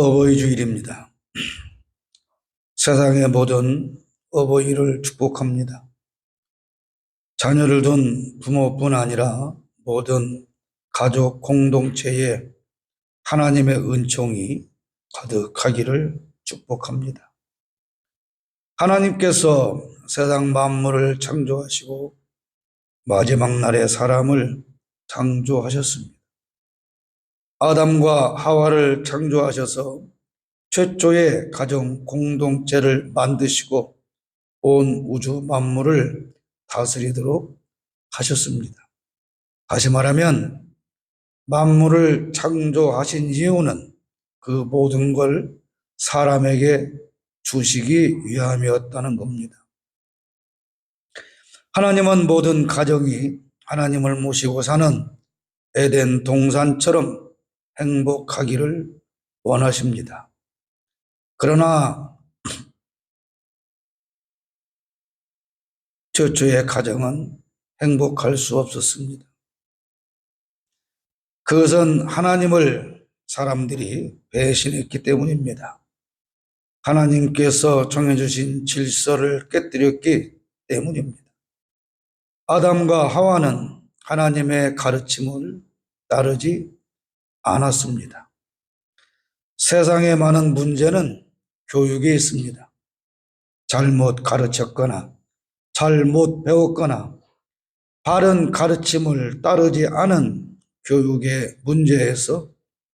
어버이 주일입니다. 세상의 모든 어버이를 축복합니다. 자녀를 둔 부모뿐 아니라 모든 가족 공동체에 하나님의 은총이 가득하기를 축복합니다. 하나님께서 세상 만물을 창조하시고 마지막 날에 사람을 창조하셨습니다. 아담과 하와를 창조하셔서 최초의 가정 공동체를 만드시고 온 우주 만물을 다스리도록 하셨습니다. 다시 말하면 만물을 창조하신 이유는 그 모든 걸 사람에게 주시기 위함이었다는 겁니다. 하나님은 모든 가정이 하나님을 모시고 사는 에덴 동산처럼 행복하기를 원하십니다. 그러나 최초의 가정은 행복할 수 없었습니다. 그것은 하나님을 사람들이 배신했기 때문입니다. 하나님께서 정해주신 질서를 깨뜨렸기 때문입니다. 아담과 하와는 하나님의 가르침을 따르지 않았습니다. 세상의 많은 문제는 교육에 있습니다. 잘못 가르쳤거나 잘못 배웠거나 바른 가르침을 따르지 않은 교육의 문제에서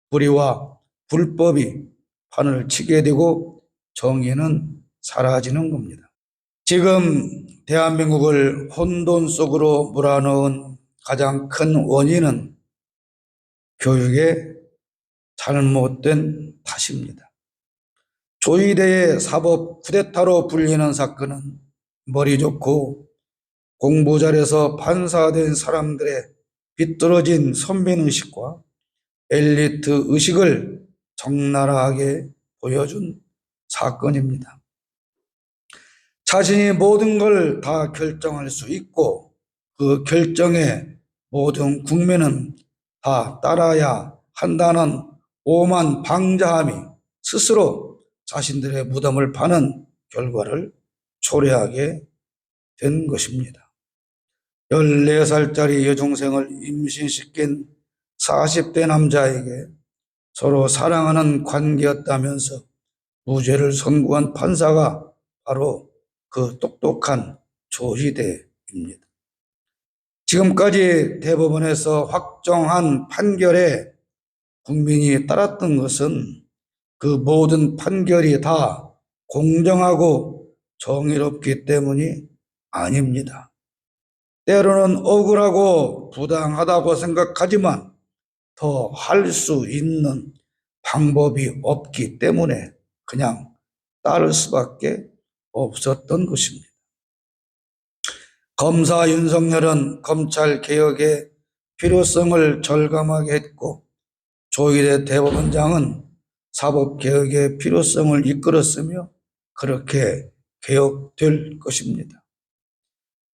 불의와 불법이 판을 치게 되고 정의는 사라지는 겁니다. 지금 대한민국을 혼돈 속으로 몰아넣은 가장 큰 원인은 교육의 잘못된 탓입니다. 조이대의 사법 쿠데타로 불리는 사건은 머리 좋고 공부 잘해서 판사된 사람들의 비뚤어진 선민의식과 엘리트 의식을 적나라하게 보여준 사건입니다. 자신이 모든 걸 다 결정할 수 있고 그 결정에 모든 국민은 다 따라야 한다는 오만 방자함이 스스로 자신들의 무덤을 파는 결과를 초래하게 된 것입니다. 14살짜리 여중생을 임신시킨 40대 남자에게 서로 사랑하는 관계였다면서 무죄를 선고한 판사가 바로 그 똑똑한 조희대입니다. 지금까지 대법원에서 확정한 판결에 국민이 따랐던 것은 그 모든 판결이 다 공정하고 정의롭기 때문이 아닙니다. 때로는 억울하고 부당하다고 생각하지만 더 할 수 있는 방법이 없기 때문에 그냥 따를 수밖에 없었던 것입니다. 검사 윤석열은 검찰 개혁의 필요성을 절감하게 했고 조희대 대법원장은 사법개혁의 필요성을 이끌었으며 그렇게 개혁될 것입니다.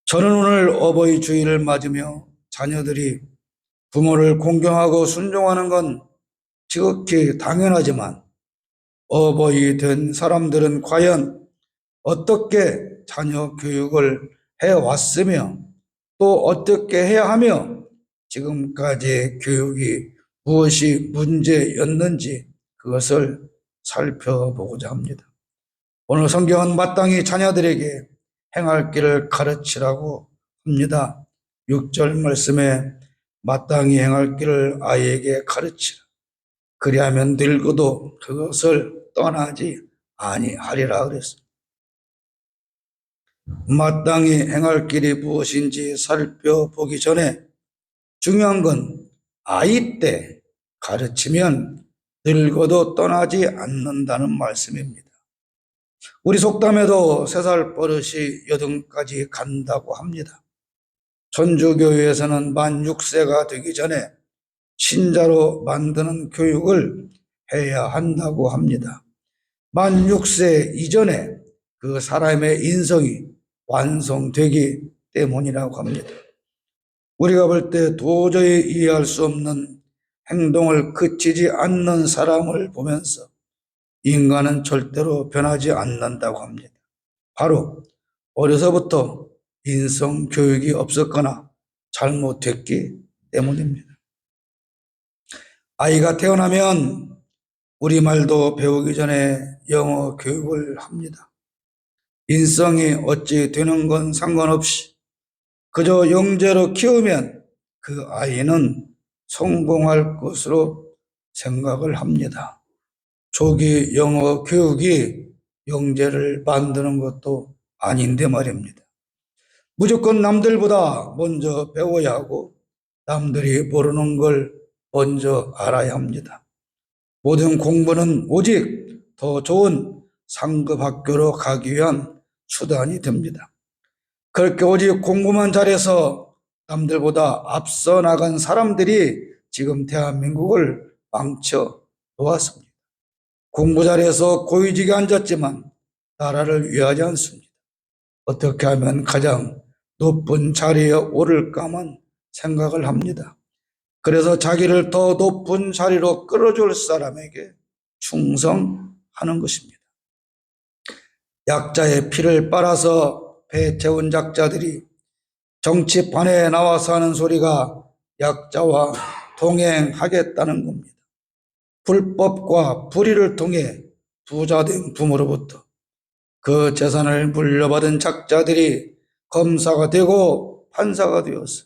저는 오늘 어버이 주일을 맞으며 자녀들이 부모를 공경하고 순종하는 건 지극히 당연하지만 어버이 된 사람들은 과연 어떻게 자녀 교육을 해왔으며 또 어떻게 해야 하며 지금까지의 교육이 무엇이 문제였는지 그것을 살펴보고자 합니다. 오늘 성경은 마땅히 자녀들에게 행할 길을 가르치라고 합니다. 6절 말씀에 마땅히 행할 길을 아이에게 가르치라. 그리하면 늙어도 그것을 떠나지 아니하리라 그랬습니다. 마땅히 행할 길이 무엇인지 살펴보기 전에 중요한 건 아이 때 가르치면 늙어도 떠나지 않는다는 말씀입니다. 우리 속담에도 3살 버릇이 8까지 간다고 합니다. 천주교회에서는 만 6세가 되기 전에 신자로 만드는 교육을 해야 한다고 합니다. 만 6세 이전에 그 사람의 인성이 완성되기 때문이라고 합니다. 우리가 볼 때 도저히 이해할 수 없는 행동을 그치지 않는 사람을 보면서 인간은 절대로 변하지 않는다고 합니다. 바로 어려서부터 인성 교육이 없었거나 잘못됐기 때문입니다. 아이가 태어나면 우리말도 배우기 전에 영어 교육을 합니다. 인성이 어찌 되는 건 상관없이 그저 영재로 키우면 그 아이는 성공할 것으로 생각을 합니다. 조기 영어 교육이 영재를 만드는 것도 아닌데 말입니다. 무조건 남들보다 먼저 배워야 하고 남들이 모르는 걸 먼저 알아야 합니다. 모든 공부는 오직 더 좋은 상급 학교로 가기 위한 수단이 됩니다. 그렇게 오직 공부만 잘해서 남들보다 앞서 나간 사람들이 지금 대한민국을 망쳐 놓았습니다. 공부 잘해서 고위직에 앉았지만 나라를 위하지 않습니다. 어떻게 하면 가장 높은 자리에 오를까만 생각을 합니다. 그래서 자기를 더 높은 자리로 끌어줄 사람에게 충성하는 것입니다. 약자의 피를 빨아서 배 채운 작자들이 정치판에 나와서 하는 소리가 약자와 동행하겠다는 겁니다. 불법과 불의를 통해 부자된 부모로부터 그 재산을 물려받은 작자들이 검사가 되고 판사가 되어서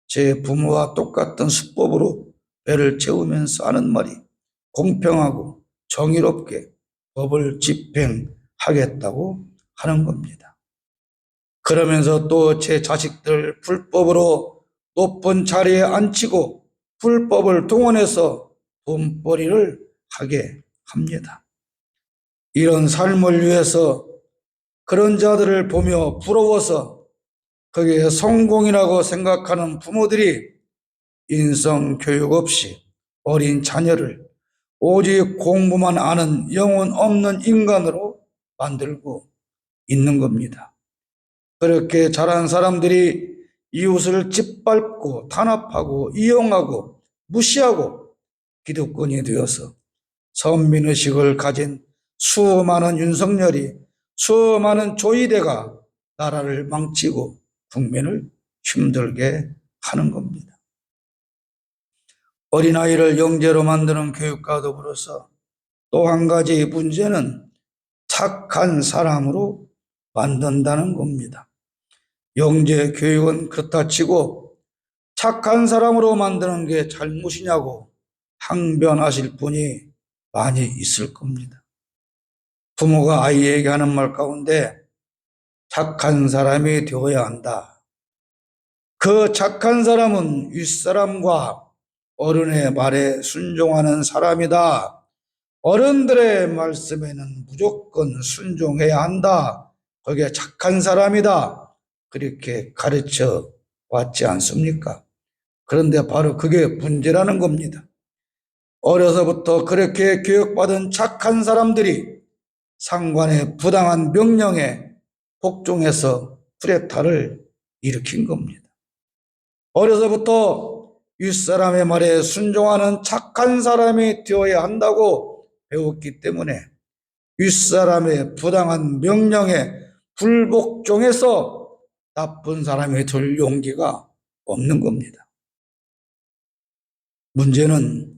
제 부모와 똑같은 수법으로 배를 채우면서 하는 말이 공평하고 정의롭게 법을 집행하겠다고 하는 겁니다. 그러면서 또 제 자식들 불법으로 높은 자리에 앉히고 불법을 동원해서 돈벌이를 하게 합니다. 이런 삶을 위해서 그런 자들을 보며 부러워서 그게 성공이라고 생각하는 부모들이 인성 교육 없이 어린 자녀를 오직 공부만 아는 영혼 없는 인간으로 만들고 있는 겁니다. 그렇게 자란 사람들이 이웃을 짓밟고 탄압하고 이용하고 무시하고 기득권이 되어서 선민의식을 가진 수많은 윤석열이 수많은 조이대가 나라를 망치고 국민을 힘들게 하는 겁니다. 어린아이를 영재로 만드는 교육과 더불어서 또 한 가지 문제는 착한 사람으로 만든다는 겁니다. 영재 교육은 그렇다 치고 착한 사람으로 만드는 게 잘못이냐고 항변하실 분이 많이 있을 겁니다. 부모가 아이에게 하는 말 가운데 착한 사람이 되어야 한다. 그 착한 사람은 윗사람과 어른의 말에 순종하는 사람이다. 어른들의 말씀에는 무조건 순종해야 한다. 그게 착한 사람이다. 그렇게 가르쳐 왔지 않습니까? 그런데 바로 그게 문제라는 겁니다. 어려서부터 그렇게 교육받은 착한 사람들이 상관의 부당한 명령에 복종해서 쿠데타를 일으킨 겁니다. 어려서부터 윗사람의 말에 순종하는 착한 사람이 되어야 한다고 배웠기 때문에 윗사람의 부당한 명령에 불복종해서 나쁜 사람이 될 용기가 없는 겁니다. 문제는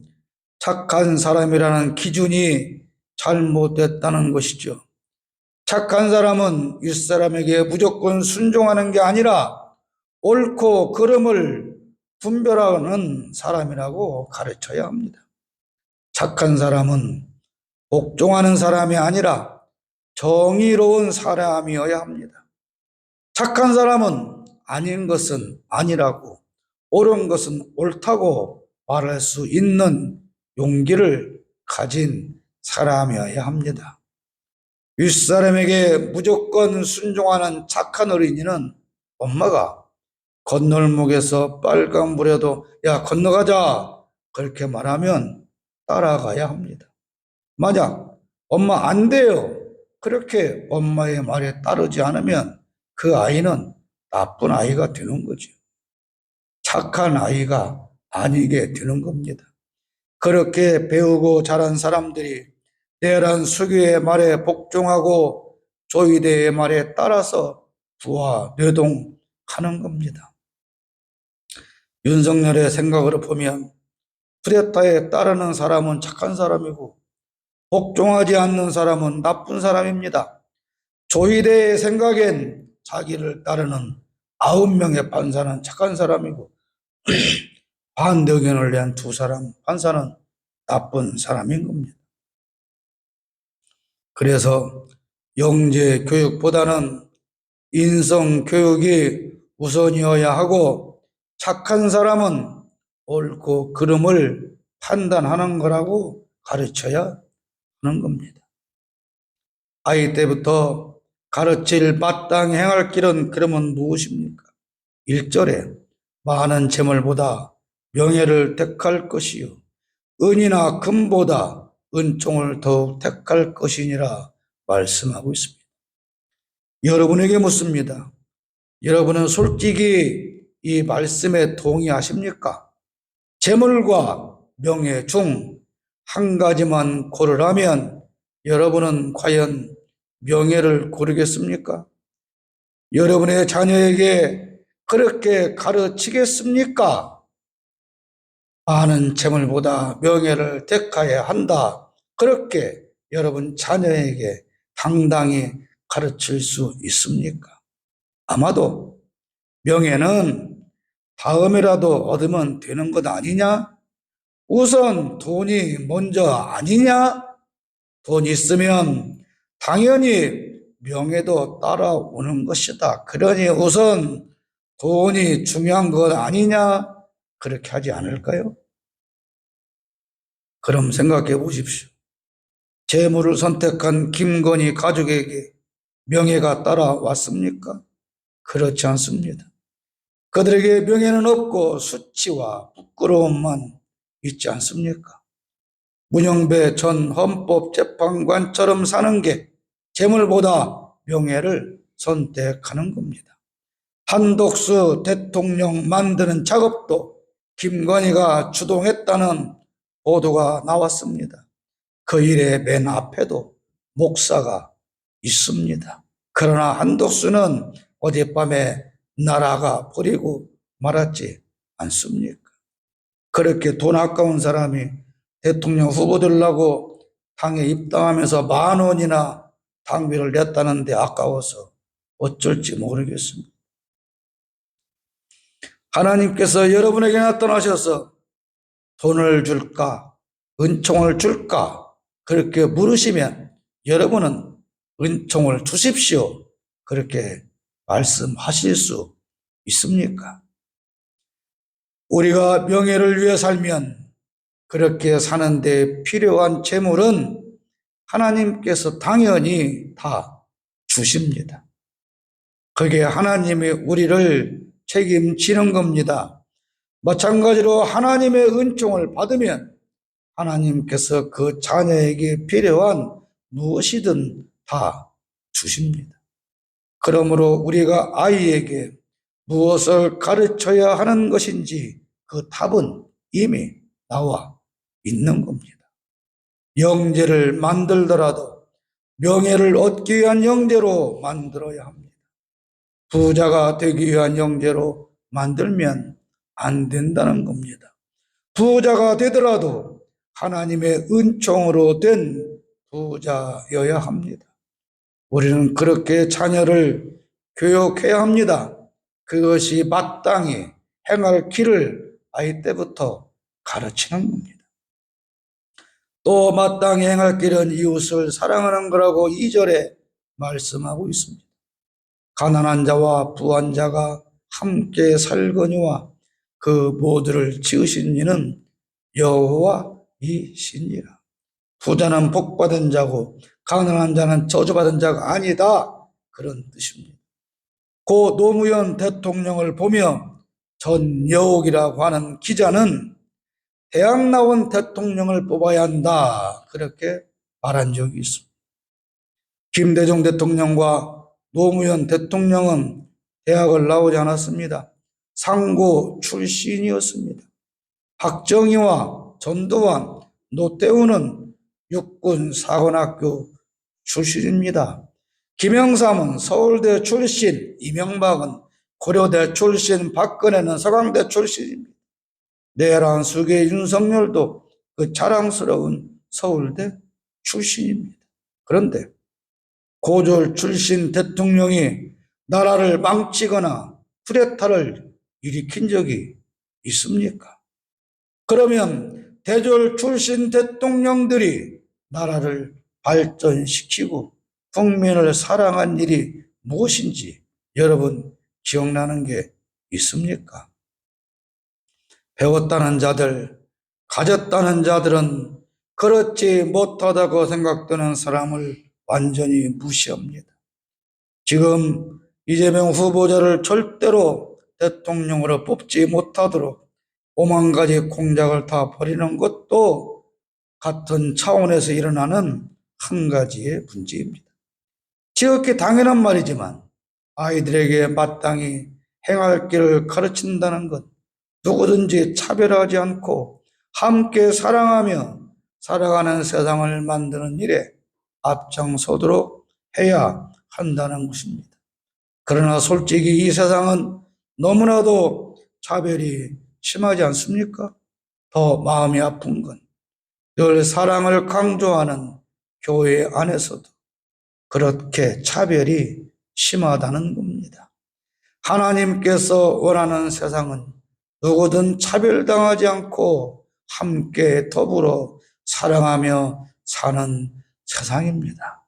착한 사람이라는 기준이 잘못됐다는 것이죠. 착한 사람은 윗사람에게 무조건 순종하는 게 아니라 옳고 그름을 분별하는 사람이라고 가르쳐야 합니다. 착한 사람은 복종하는 사람이 아니라 정의로운 사람이어야 합니다. 착한 사람은 아닌 것은 아니라고, 옳은 것은 옳다고 말할 수 있는 용기를 가진 사람이어야 합니다. 윗사람에게 무조건 순종하는 착한 어린이는 엄마가 건널목에서 빨간불에도 야 건너가자 그렇게 말하면 따라가야 합니다. 만약 엄마 안 돼요 그렇게 엄마의 말에 따르지 않으면 그 아이는 나쁜 아이가 되는 거죠. 착한 아이가 아니게 되는 겁니다. 그렇게 배우고 자란 사람들이 대란 수교의 말에 복종하고 조이대의 말에 따라서 부와 뇌동하는 겁니다. 윤석열의 생각으로 보면 쿠데타에 따르는 사람은 착한 사람이고 복종하지 않는 사람은 나쁜 사람입니다. 조이대의 생각엔 자기를 따르는 9명의 판사는 착한 사람이고 반대의견을 낸 2사람 판사는 나쁜 사람인 겁니다. 그래서 영재 교육보다는 인성 교육이 우선이어야 하고 착한 사람은 옳고 그름을 판단하는 거라고 가르쳐야 하는 겁니다. 아이 때부터 가르칠 마땅히 행할 길은 그러면 무엇입니까? 1절에 많은 재물보다 명예를 택할 것이요 은이나 금보다 은총을 더욱 택할 것이니라 말씀하고 있습니다. 여러분에게 묻습니다. 여러분은 솔직히 이 말씀에 동의하십니까? 재물과 명예 중 한 가지만 고르라면 여러분은 과연 명예를 고르겠습니까? 여러분의 자녀에게 그렇게 가르치겠습니까? 많은 재물보다 명예를 택해야 한다. 그렇게 여러분 자녀에게 당당히 가르칠 수 있습니까? 아마도 명예는 다음에라도 얻으면 되는 것 아니냐? 우선 돈이 먼저 아니냐? 돈 있으면 당연히 명예도 따라오는 것이다. 그러니 우선 돈이 중요한 것 아니냐? 그렇게 하지 않을까요? 그럼 생각해 보십시오. 재물을 선택한 김건희 가족에게 명예가 따라왔습니까? 그렇지 않습니다. 그들에게 명예는 없고 수치와 부끄러움만 있지 않습니까? 문영배 전 헌법재판관처럼 사는 게 재물보다 명예를 선택하는 겁니다. 한덕수 대통령 만드는 작업도 김건희가 주동했다는 보도가 나왔습니다. 그 일의 맨 앞에도 목사가 있습니다. 그러나 한덕수는 어젯밤에 나라가 버리고 말았지 않습니까? 그렇게 돈 아까운 사람이 대통령 후보 되려고 당에 입당하면서 10,000원이나 당비를 냈다는데 아까워서 어쩔지 모르겠습니다. 하나님께서 여러분에게 나타나셔서 돈을 줄까? 은총을 줄까? 그렇게 물으시면 여러분은 은총을 주십시오. 그렇게 말씀하실 수 있습니까? 우리가 명예를 위해 살면 그렇게 사는데 필요한 재물은 하나님께서 당연히 다 주십니다. 그게 하나님이 우리를 책임지는 겁니다. 마찬가지로 하나님의 은총을 받으면 하나님께서 그 자녀에게 필요한 무엇이든 다 주십니다. 그러므로 우리가 아이에게 무엇을 가르쳐야 하는 것인지 그 답은 이미 나와 있는 겁니다. 영재를 만들더라도 명예를 얻기 위한 영재로 만들어야 합니다. 부자가 되기 위한 영재로 만들면 안 된다는 겁니다. 부자가 되더라도 하나님의 은총으로 된 부자여야 합니다. 우리는 그렇게 자녀를 교육해야 합니다. 그것이 마땅히 행할 길을 아이 때부터 가르치는 겁니다. 또 마땅히 행할 길은 이웃을 사랑하는 거라고 2절에 말씀하고 있습니다. 가난한 자와 부한 자가 함께 살거니와 그 모두를 지으신 이는 여호와이시니라. 부자는 복받은 자고 가난한 자는 저주받은 자가 아니다. 그런 뜻입니다. 고 노무현 대통령을 보며 전여옥이라고 하는 기자는 대학 나온 대통령을 뽑아야 한다. 그렇게 말한 적이 있습니다. 김대중 대통령과 노무현 대통령은 대학을 나오지 않았습니다. 상고 출신이었습니다. 박정희와 전두환, 노태우는 육군 사관학교 출신입니다. 김영삼은 서울대 출신, 이명박은 고려대 출신, 박근혜는 서강대 출신입니다. 내란 수계 윤석열도 그 자랑스러운 서울대 출신입니다. 그런데 고졸 출신 대통령이 나라를 망치거나 쿠데타를 일으킨 적이 있습니까? 그러면 대졸 출신 대통령들이 나라를 발전시키고 국민을 사랑한 일이 무엇인지 여러분 기억나는 게 있습니까? 배웠다는 자들, 가졌다는 자들은 그렇지 못하다고 생각되는 사람을 완전히 무시합니다. 지금 이재명 후보자를 절대로 대통령으로 뽑지 못하도록 5만 가지 공작을 다 벌이는 것도 같은 차원에서 일어나는 한 가지의 문제입니다. 지극히 당연한 말이지만 아이들에게 마땅히 행할 길을 가르친다는 것, 누구든지 차별하지 않고 함께 사랑하며 살아가는 세상을 만드는 일에 앞장서도록 해야 한다는 것입니다. 그러나 솔직히 이 세상은 너무나도 차별이 심하지 않습니까? 더 마음이 아픈 건 늘 사랑을 강조하는 교회 안에서도 그렇게 차별이 심하다는 겁니다. 하나님께서 원하는 세상은 누구든 차별당하지 않고 함께 더불어 사랑하며 사는 세상입니다.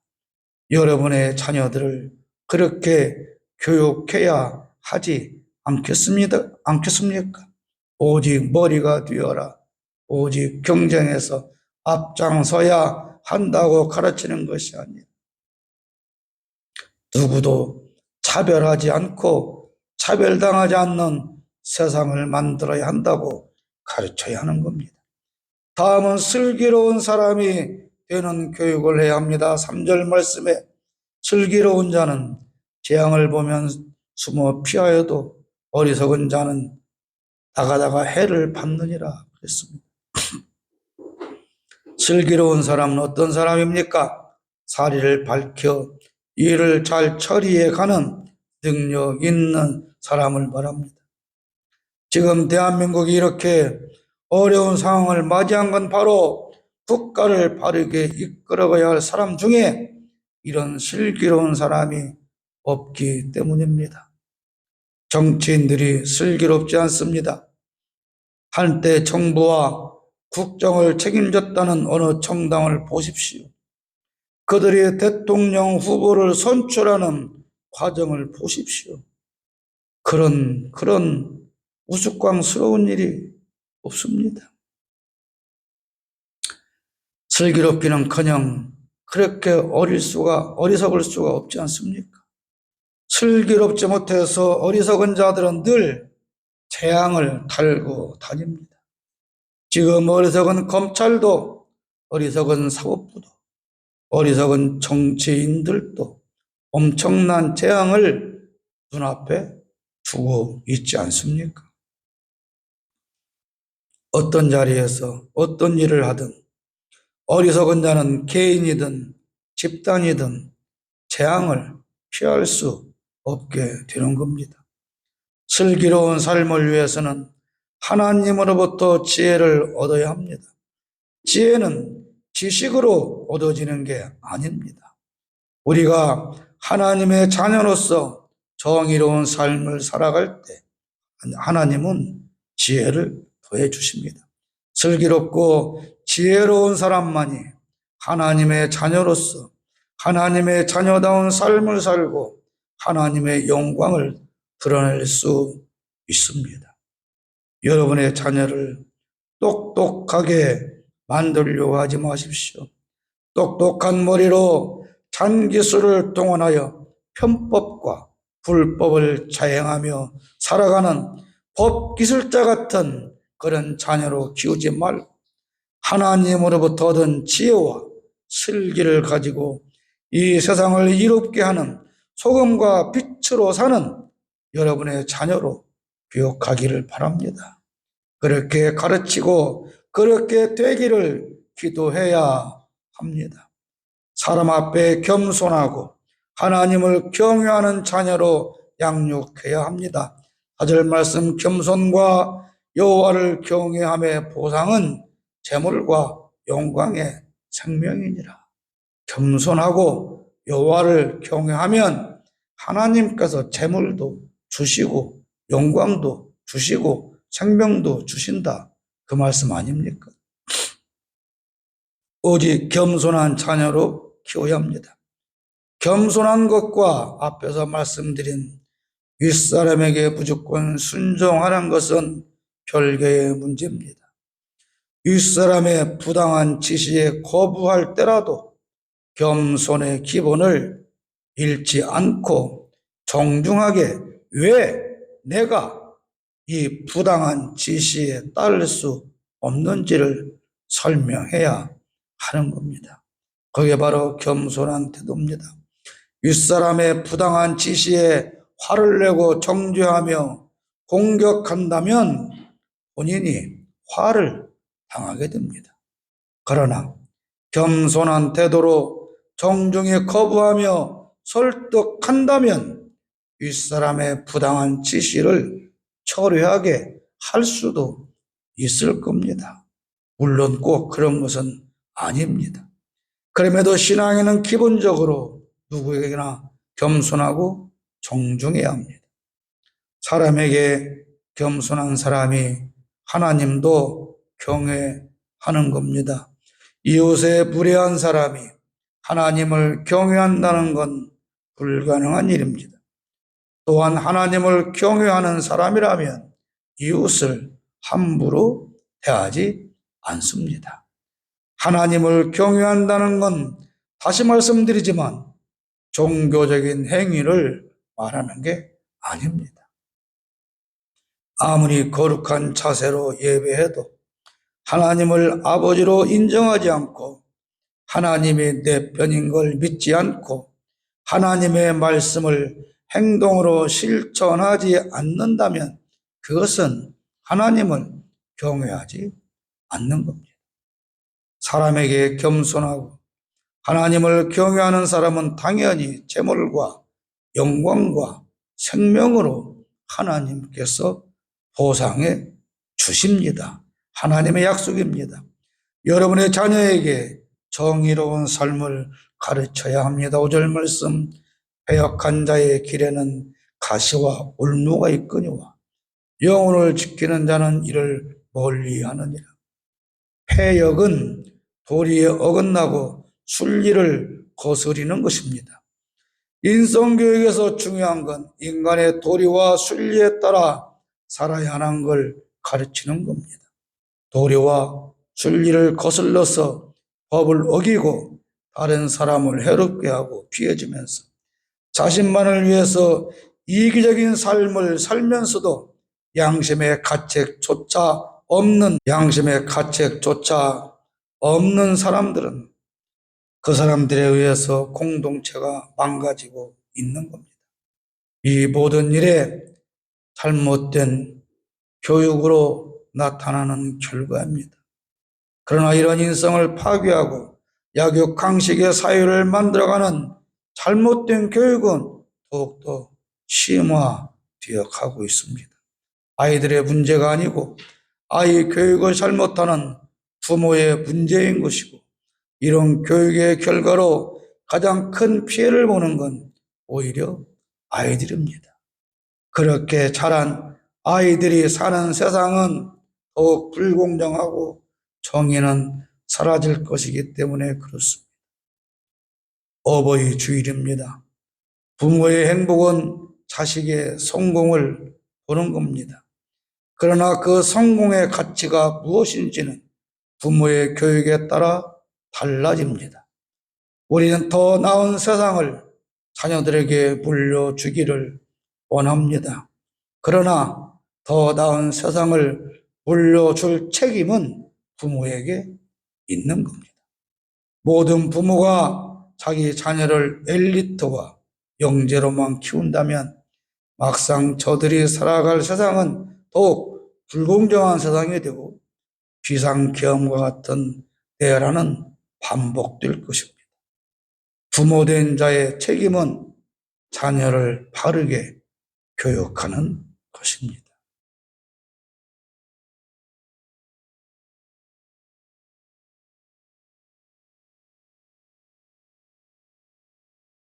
여러분의 자녀들을 그렇게 교육해야 하지 않겠습니까? 오직 머리가 되어라. 오직 경쟁에서 앞장서야 한다고 가르치는 것이 아니라 누구도 차별하지 않고 차별당하지 않는 세상을 만들어야 한다고 가르쳐야 하는 겁니다. 다음은 슬기로운 사람이 되는 교육을 해야 합니다. 3절 말씀에 슬기로운 자는 재앙을 보면 숨어 피하여도 어리석은 자는 나가다가 해를 받느니라 그랬습니다. 슬기로운 사람은 어떤 사람입니까? 사리를 밝혀 일을 잘 처리해 가는 능력 있는 사람을 말합니다. 지금 대한민국이 이렇게 어려운 상황을 맞이한 건 바로 국가를 바르게 이끌어가야 할 사람 중에 이런 슬기로운 사람이 없기 때문입니다. 정치인들이 슬기롭지 않습니다. 한때 정부와 국정을 책임졌다는 어느 정당을 보십시오. 그들이 대통령 후보를 선출하는 과정을 보십시오. 그런 우스꽝스러운 일이 없습니다. 슬기롭기는커녕 그렇게 어리석을 수가 없지 않습니까? 슬기롭지 못해서 어리석은 자들은 늘 재앙을 달고 다닙니다. 지금 어리석은 검찰도, 어리석은 사법부도, 어리석은 정치인들도 엄청난 재앙을 눈앞에 두고 있지 않습니까? 어떤 자리에서 어떤 일을 하든 어리석은 자는 개인이든 집단이든 재앙을 피할 수 없게 되는 겁니다. 슬기로운 삶을 위해서는 하나님으로부터 지혜를 얻어야 합니다. 지혜는 지식으로 얻어지는 게 아닙니다. 우리가 하나님의 자녀로서 정의로운 삶을 살아갈 때 하나님은 지혜를 더해 주십니다. 슬기롭고 지혜로운 사람만이 하나님의 자녀로서 하나님의 자녀다운 삶을 살고 하나님의 영광을 드러낼 수 있습니다. 여러분의 자녀를 똑똑하게 만들려고 하지 마십시오. 똑똑한 머리로 잔기술을 동원하여 편법과 불법을 자행하며 살아가는 법기술자 같은 그런 자녀로 키우지 말고 하나님으로부터 얻은 지혜와 슬기를 가지고 이 세상을 이롭게 하는 소금과 빛으로 사는 여러분의 자녀로 교육하기를 바랍니다. 그렇게 가르치고 그렇게 되기를 기도해야 합니다. 사람 앞에 겸손하고 하나님을 경외하는 자녀로 양육해야 합니다. 4절 말씀, 겸손과 여호와를 경외함의 보상은 재물과 영광의 생명이니라. 겸손하고 여호와를 경외하면 하나님께서 재물도 주시고 영광도 주시고 생명도 주신다, 그 말씀 아닙니까? 오직 겸손한 자녀로 키워야 합니다. 겸손한 것과 앞에서 말씀드린 윗사람에게 무조건 순종하는 것은 별개의 문제입니다. 윗사람의 부당한 지시에 거부할 때라도 겸손의 기본을 잃지 않고 정중하게 왜 내가 이 부당한 지시에 따를 수 없는지를 설명해야 하는 겁니다. 그게 바로 겸손한 태도입니다. 윗사람의 부당한 지시에 화를 내고 정죄하며 공격한다면 본인이 화를 당하게 됩니다. 그러나 겸손한 태도로 정중히 거부하며 설득한다면 윗사람의 부당한 지시를 처리하게 할 수도 있을 겁니다. 물론 꼭 그런 것은 아닙니다. 그럼에도 신앙에는 기본적으로 누구에게나 겸손하고 정중해야 합니다. 사람에게 겸손한 사람이 하나님도 경외하는 겁니다. 이웃에 무례한 사람이 하나님을 경외한다는 건 불가능한 일입니다. 또한 하나님을 경외하는 사람이라면 이웃을 함부로 대하지 않습니다. 하나님을 경외한다는 건 다시 말씀드리지만 종교적인 행위를 말하는 게 아닙니다. 아무리 거룩한 자세로 예배해도 하나님을 아버지로 인정하지 않고 하나님이 내 편인 걸 믿지 않고 하나님의 말씀을 행동으로 실천하지 않는다면 그것은 하나님을 경외하지 않는 겁니다. 사람에게 겸손하고 하나님을 경외하는 사람은 당연히 재물과 영광과 생명으로 하나님께서 보상해 주십니다. 하나님의 약속입니다. 여러분의 자녀에게 정의로운 삶을 가르쳐야 합니다. 5절 말씀, 패역한 자의 길에는 가시와 올무가 있거니와 영혼을 지키는 자는 이를 멀리하느니라. 패역은 도리에 어긋나고 순리를 거스리는 것입니다. 인성교육에서 중요한 건 인간의 도리와 순리에 따라 살아야 하는 걸 가르치는 겁니다. 도리와 순리를 거슬러서 법을 어기고 다른 사람을 해롭게 하고 피해주면서 자신만을 위해서 이기적인 삶을 살면서도 양심의 가책조차 없는 사람들은 그 사람들에 의해서 공동체가 망가지고 있는 겁니다. 이 모든 일에 잘못된 교육으로 나타나는 결과입니다. 그러나 이런 인성을 파괴하고 약육강식의 사회를 만들어가는 잘못된 교육은 더욱더 심화되어 가고 있습니다. 아이들의 문제가 아니고 아이 교육을 잘못하는 부모의 문제인 것이고, 이런 교육의 결과로 가장 큰 피해를 보는 건 오히려 아이들입니다. 그렇게 자란 아이들이 사는 세상은 더욱 불공정하고 정의는 사라질 것이기 때문에 그렇습니다. 어버이 주일입니다. 부모의 행복은 자식의 성공을 보는 겁니다. 그러나 그 성공의 가치가 무엇인지는 부모의 교육에 따라 달라집니다. 우리는 더 나은 세상을 자녀들에게 물려주기를 원합니다. 그러나 더 나은 세상을 물려줄 책임은 부모에게 있는 겁니다. 모든 부모가 자기 자녀를 엘리트와 영재로만 키운다면 막상 저들이 살아갈 세상은 더욱 불공정한 세상이 되고 비상계엄과 같은 대란은 반복될 것입니다. 부모된 자의 책임은 자녀를 바르게 교육하는 것입니다.